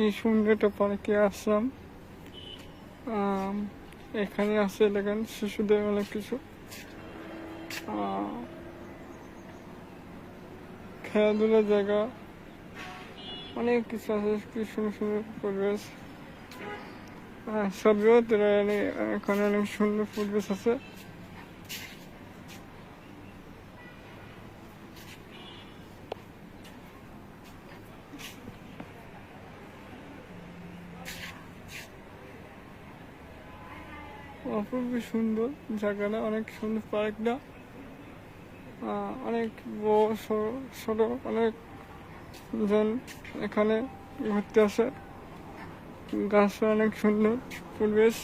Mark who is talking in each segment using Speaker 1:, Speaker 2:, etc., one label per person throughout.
Speaker 1: কি সুন্দর একটা পার্কে আসলাম। এখানে আছে দেখেন শিশুদের অনেক কিছু খেলাধুলার জায়গা, অনেক কিছু আছে, কি সুন্দর সুন্দর পরিবেশ। সবও তোরা এখানে অনেক সুন্দর পরিবেশ আছে। অপূর্ব সুন্দর জায়গাটা, অনেক সুন্দর পার্কটা। অনেক বড় ছোট অনেক জন এখানে ঘুরতে আসে। গাছ অনেক সুন্দর পরিবেশ।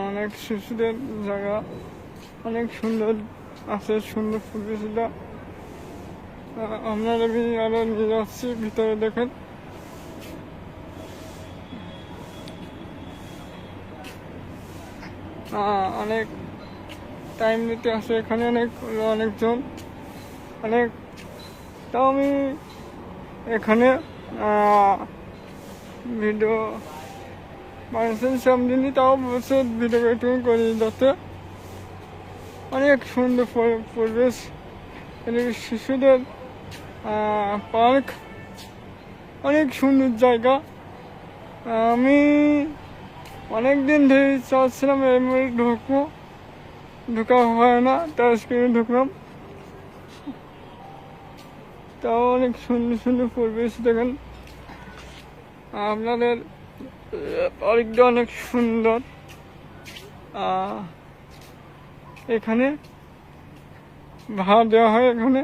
Speaker 1: অনেক শিশুদের জায়গা, অনেক সুন্দর আছে, সুন্দর পরিবেশটা। আপনারা আরো নিয়ে যাচ্ছি ভিতরে, দেখেন অনেক টাইম দিতে আসে এখানে অনেকজন অনেক। তাও আমি এখানে ভিডিও মানুষের সামনে, তাও বসে ভিডিও একটু করে যাতে। অনেক সুন্দর পরিবেশ, শিশুদের পার্ক, অনেক সুন্দর জায়গা। আমি অনেক দিন ধরে চাচ্ছিলাম এর মধ্যে ঢুকবো, ঢোকা হয় না, তার স্ক্রিনে ঢুকলাম। তাও অনেক সুন্দর সুন্দর পরিবেশ দেখেন। আপনাদের পার্কটা অনেক সুন্দর। এখানে ভাড়া দেওয়া হয়। এখানে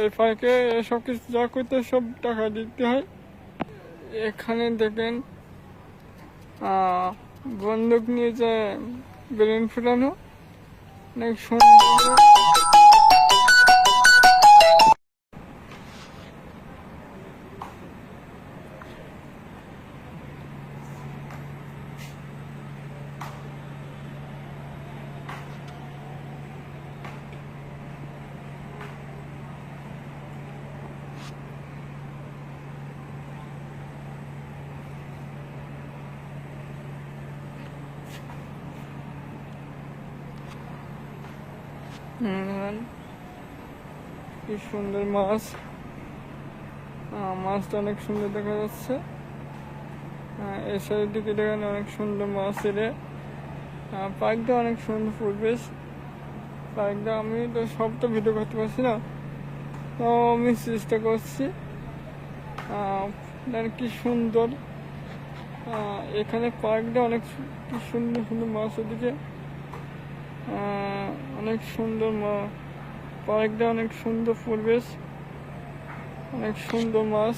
Speaker 1: এই পার্কে সব কিছু যা করতে সব টাকা দিতে হয়। এখানে দেখেন বন্দুক নিয়ে যে বেলুন ফুটানো, অনেক সুন্দর। কি সুন্দর মাছ, মাছটা অনেক সুন্দর দেখা যাচ্ছে। এই সাইডের দিকে দেখেন অনেক সুন্দর মাছ এর। পার্কটা অনেক সুন্দর পরিবেশ। পার্কটা আমি তো সব তো ভিডিও করতে পারছি না, তো আমি চেষ্টা করছি। কি সুন্দর এখানে পার্কটা, অনেক কি সুন্দর সুন্দর মাছ ওদিকে। অনেক সুন্দর পার্কটা, অনেক সুন্দর পরিবেশ, অনেক সুন্দর মাছ।